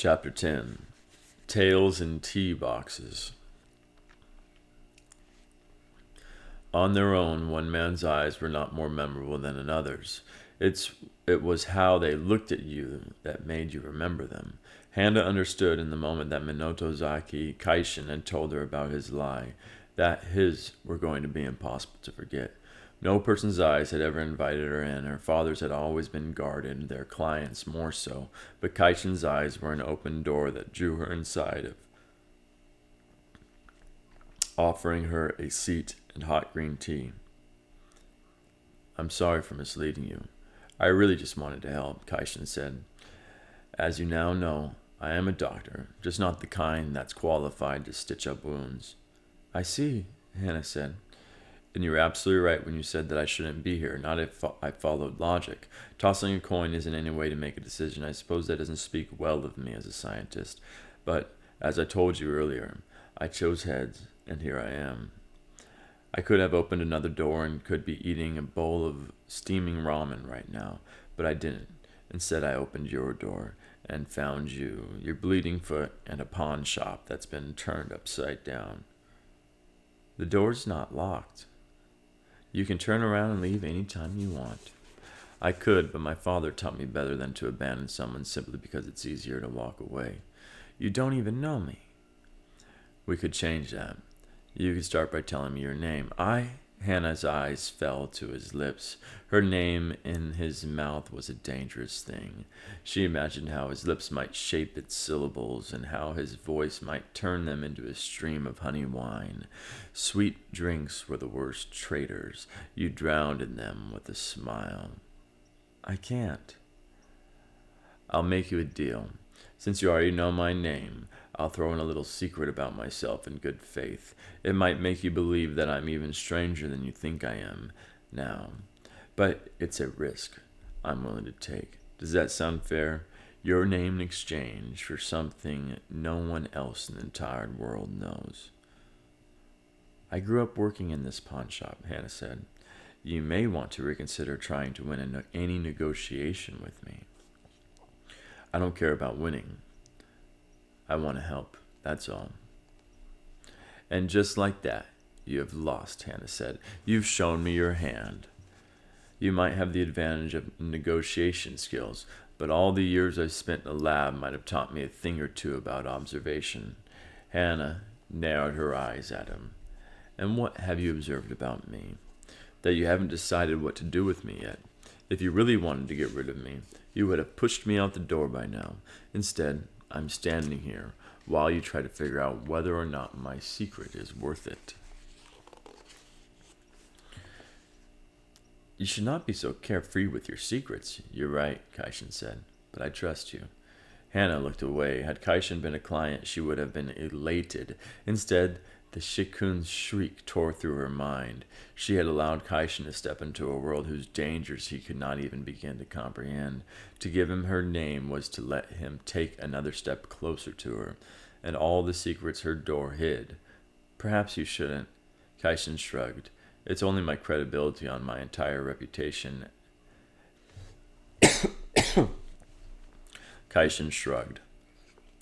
Chapter 10. Tales in Tea Boxes. On their own, one man's eyes were not more memorable than another's. It was how they looked at you that made you remember them. Hana understood in the moment that Minotozaki Kaishin had told her about his lie, that his were going to be impossible to forget. No person's eyes had ever invited her in. Her father's had always been guarded, their clients more so, but Kaishin's eyes were an open door that drew her inside, offering her a seat and hot green tea. "I'm sorry for misleading you. I really just wanted to help," Kaishin said. "As you now know, I am a doctor, just not the kind that's qualified to stitch up wounds." "I see," Hannah said. "And you were absolutely right when you said that I shouldn't be here, not if I followed logic. Tossing a coin isn't any way to make a decision. I suppose that doesn't speak well of me as a scientist. But, as I told you earlier, I chose heads, and here I am. I could have opened another door and could be eating a bowl of steaming ramen right now, but I didn't. Instead, I opened your door and found you, your bleeding foot, and a pawn shop that's been turned upside down. The door's not locked. You can turn around and leave any time you want. I could, but my father taught me better than to abandon someone simply because it's easier to walk away. You don't even know me." "We could change that. You could start by telling me your name." Hannah's eyes fell to his lips. Her name in his mouth was a dangerous thing. She imagined how his lips might shape its syllables and how his voice might turn them into a stream of honey wine. Sweet drinks were the worst traitors. You drowned in them with a smile. "I can't." "I'll make you a deal. Since you already know my name, I'll throw in a little secret about myself in good faith. It might make you believe that I'm even stranger than you think I am now. But it's a risk I'm willing to take. Does that sound fair? Your name in exchange for something no one else in the entire world knows." "I grew up working in this pawn shop," Hannah said. "You may want to reconsider trying to win any negotiation with me." "I don't care about winning. I want to help, that's all." "And just like that, you have lost," Hannah said. "You've shown me your hand. You might have the advantage of negotiation skills, but all the years I spent in the lab might have taught me a thing or two about observation." Hannah narrowed her eyes at him. "And what have you observed about me? That you haven't decided what to do with me yet. If you really wanted to get rid of me, you would have pushed me out the door by now. Instead, I'm standing here while you try to figure out whether or not my secret is worth it." "You should not be so carefree with your secrets." "You're right," Kaishin said, "but I trust you." Hannah looked away. Had Kaishin been a client, she would have been elated. Instead, the Shikun's shriek tore through her mind. She had allowed Kaishin to step into a world whose dangers he could not even begin to comprehend. To give him her name was to let him take another step closer to her, and all the secrets her door hid. "Perhaps you shouldn't." Kaishin shrugged. "It's only my credibility on my entire reputation." Kaishin shrugged.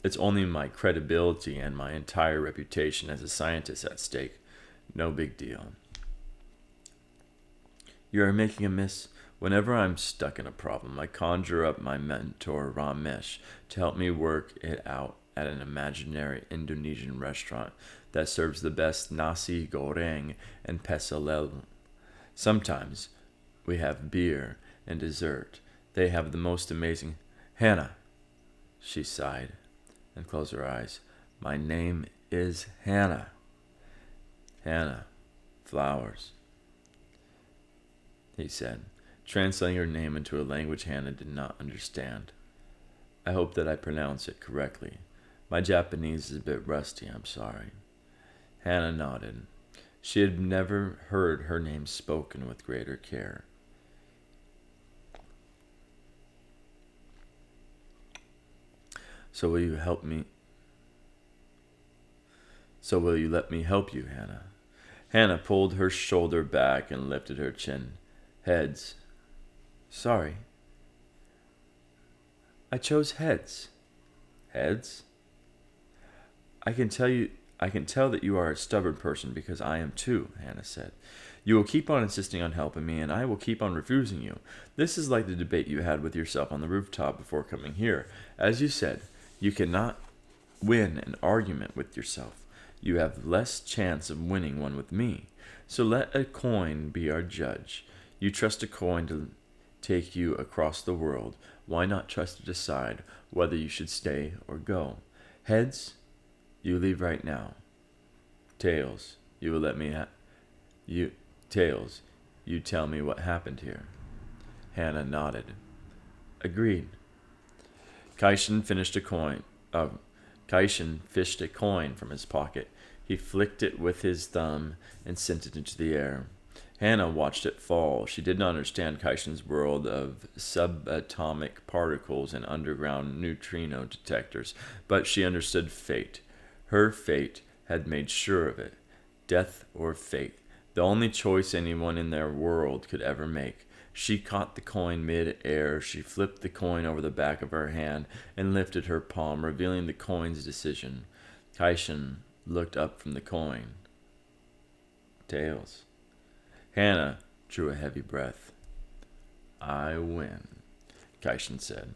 "It's only my credibility and my entire reputation as a scientist at stake. No big deal." "You are making a miss. Whenever I'm stuck in a problem, I conjure up my mentor Ramesh to help me work it out at an imaginary Indonesian restaurant that serves the best nasi goreng and pecel lele. Sometimes we have beer and dessert. They have the most amazing—" "Hannah," she sighed and closed her eyes. "My name is Hannah. Hannah Flowers," he said, translating her name into a language Hannah did not understand. "I hope that I pronounce it correctly. My Japanese is a bit rusty, I'm sorry." Hannah nodded. She had never heard her name spoken with greater care. So will you let me help you, Hannah?" Hannah pulled her shoulder back and lifted her chin. "Heads." "Sorry." "I chose heads." Heads? I can tell that you are a stubborn person because I am too, Hannah said. You will keep on insisting on helping me, and I will keep on refusing you. This is like the debate you had with yourself on the rooftop before coming here. As you said, you cannot win an argument with yourself. You have less chance of winning one with me. So let a coin be our judge. You trust a coin to take you across the world. Why not trust to decide whether you should stay or go? Heads, you leave right now. Tails, you will let me Tails, you tell me what happened here. Hannah nodded. Agreed. Kaishin fished a coin from his pocket. He flicked it with his thumb and sent it into the air. Hannah watched it fall. She did not understand Kaishin's world of subatomic particles and underground neutrino detectors, but she understood fate. Her fate had made sure of it. Death or fate, the only choice anyone in their world could ever make. She caught the coin mid-air. She flipped the coin over the back of her hand and lifted her palm, revealing the coin's decision. Kaishin looked up from the coin. Tails. Hannah drew a heavy breath. I win, Kaishin said.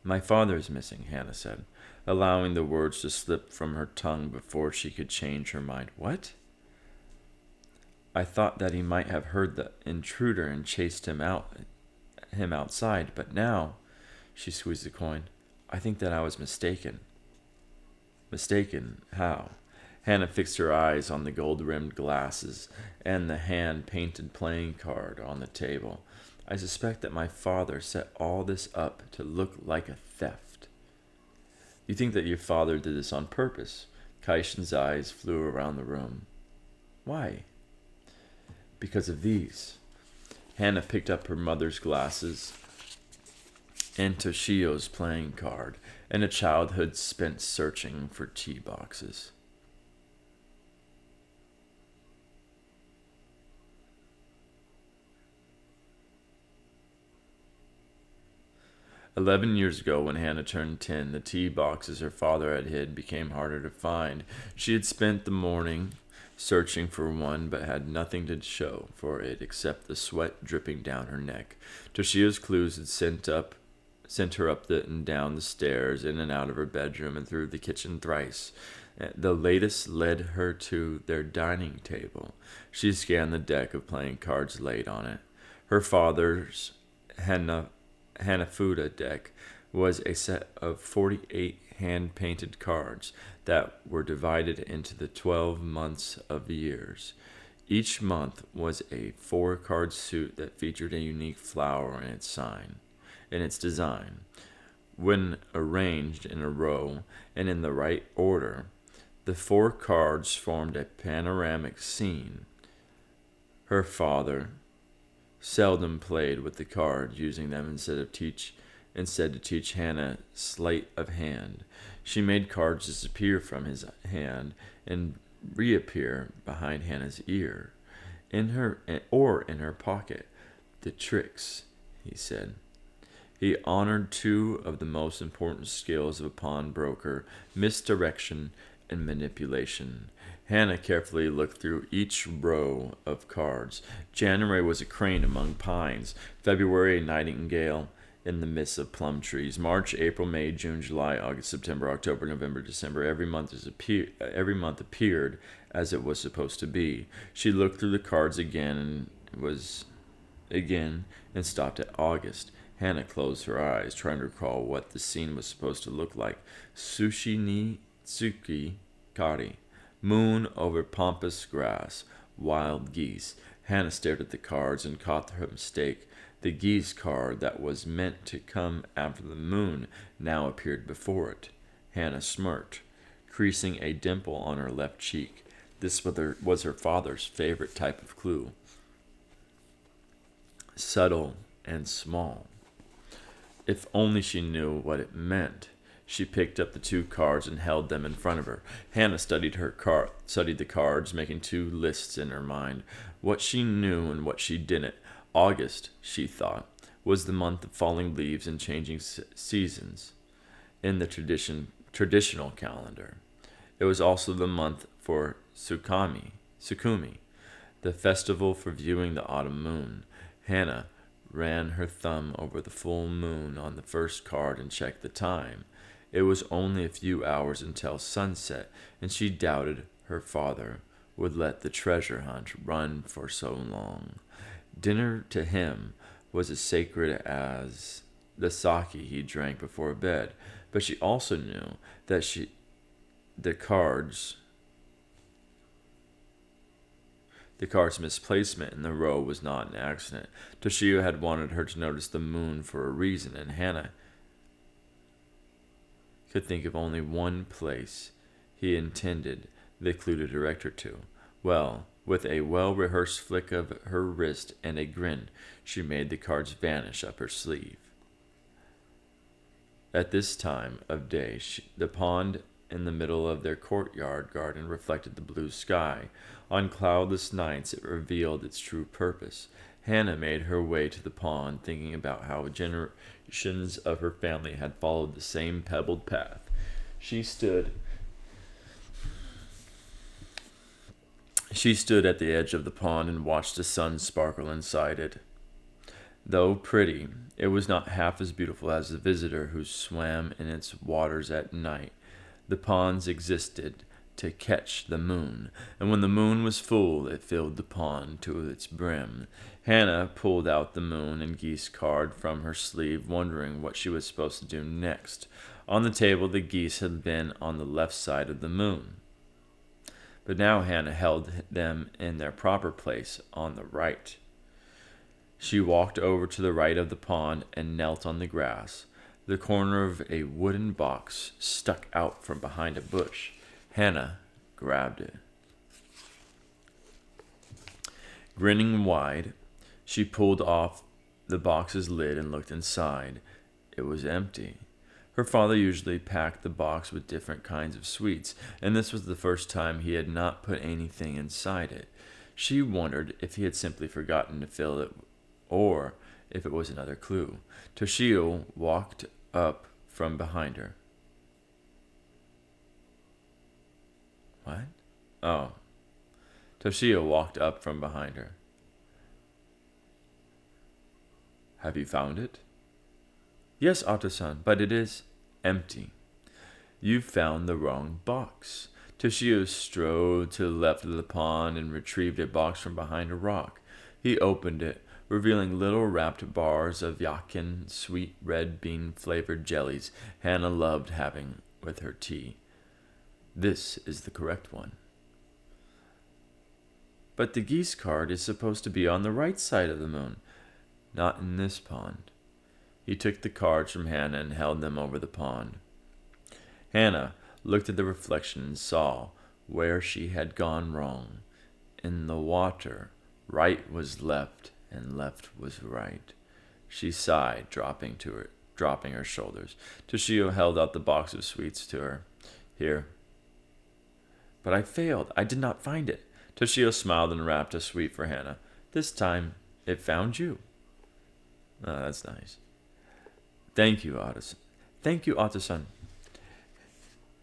My father is missing, Hannah said, allowing the words to slip from her tongue before she could change her mind. What? I thought that he might have heard the intruder and chased him outside, but now, she squeezed the coin, I think that I was mistaken. Mistaken? How? Hannah fixed her eyes on the gold-rimmed glasses and the hand-painted playing card on the table. I suspect that my father set all this up to look like a theft. You think that your father did this on purpose? Kaishin's eyes flew around the room. Why? Because of these. Hannah picked up her mother's glasses and Toshio's playing card and a childhood spent searching for tea boxes. "11 years ago, when Hannah turned 10, the tea boxes her father had hid became harder to find. She had spent the morning searching for one, but had nothing to show for it except the sweat dripping down her neck. Toshio's clues had sent her up and down the stairs, in and out of her bedroom, and through the kitchen thrice. The latest led her to their dining table. She scanned the deck of playing cards laid on it. Her father's Hanafuda deck was a set of 48 hand-painted cards that were divided into the 12 months of the years. Each month was a 4-card suit that featured a unique flower in its design. When arranged in a row and in the right order, the 4 cards formed a panoramic scene. Her father seldom played with the cards, using them instead to teach Hannah sleight of hand. She made cards disappear from his hand and reappear behind Hannah's ear, in her pocket. The tricks, he said. He honored 2 of the most important skills of a pawnbroker: misdirection and manipulation. Hannah carefully looked through each row of cards. January was a crane among pines. February, a nightingale in the midst of plum trees. March, April, May, June, July, August, September, October, November, December. Every month appeared as it was supposed to be. She looked through the cards again and stopped at August. Hannah closed her eyes, trying to recall what the scene was supposed to look like. Sushi ni tsuki kari. Moon over pampas grass. Wild geese. Hannah stared at the cards and caught her mistake. The geese card that was meant to come after the moon now appeared before it. Hannah smirked, creasing a dimple on her left cheek. This was her father's favorite type of clue. Subtle and small. If only she knew what it meant. She picked up the 2 cards and held them in front of her. Hannah studied the cards, making 2 lists in her mind: what she knew and what she didn't. August, she thought, was the month of falling leaves and changing seasons. in the traditional calendar. It was also the month for Sukumi, the festival for viewing the autumn moon. Hannah ran her thumb over the full moon on the first card and checked the time. It was only a few hours until sunset, and she doubted her father would let the treasure hunt run for so long. Dinner to him was as sacred as the sake he drank before bed, but she also knew that the cards the card's misplacement in the row was not an accident. Toshio had wanted her to notice the moon for a reason, and Hannah could think of only one place he intended the clue to direct her to. Well, with a well-rehearsed flick of her wrist and a grin, she made the cards vanish up her sleeve. At this time of day, the pond in the middle of their courtyard garden reflected the blue sky. On cloudless nights, it revealed its true purpose. Hannah made her way to the pond, thinking about how generations of her family had followed the same pebbled path. She stood at the edge of the pond and watched the sun sparkle inside it. Though pretty, it was not half as beautiful as the visitor who swam in its waters at night. The ponds existed to catch the moon, and when the moon was full, it filled the pond to its brim. Hannah pulled out the moon and geese card from her sleeve, wondering what she was supposed to do next. On the table, the geese had been on the left side of the moon, but now Hannah held them in their proper place on the right. She walked over to the right of the pond and knelt on the grass. The corner of a wooden box stuck out from behind a bush. Hannah grabbed it. Grinning wide, she pulled off the box's lid and looked inside. It was empty. Her father usually packed the box with different kinds of sweets, and this was the first time he had not put anything inside it. She wondered if he had simply forgotten to fill it, or if it was another clue. Toshio walked up from behind her. What? Oh. Toshio walked up from behind her. Have you found it? Yes, Otto-san, but it is empty. You found the wrong box. Toshio strode to the left of the pond and retrieved a box from behind a rock. He opened it, revealing little wrapped bars of yakin, sweet red bean-flavored jellies Hannah loved having with her tea. This is the correct one. But the geese card is supposed to be on the right side of the moon, not in this pond. He took the cards from Hannah and held them over the pond. Hannah looked at the reflection and saw where she had gone wrong. In the water, right was left and left was right. She sighed, dropping her shoulders. Toshio held out the box of sweets to her. Here. But I failed. I did not find it. Toshio smiled and wrapped a sweet for Hannah. This time, it found you. Oh, that's nice. Thank you, Otto-san. Thank you, Otto-san.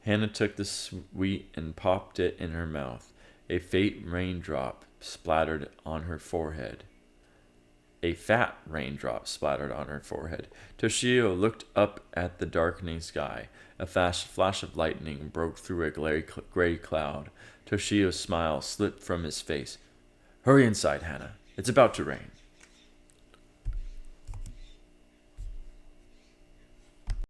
Hannah took the sweet and popped it in her mouth. A faint raindrop splattered on her forehead. A fat raindrop splattered on her forehead. Toshio looked up at the darkening sky. A flash of lightning broke through a gray cloud. Toshio's smile slipped from his face. Hurry inside, Hannah. It's about to rain.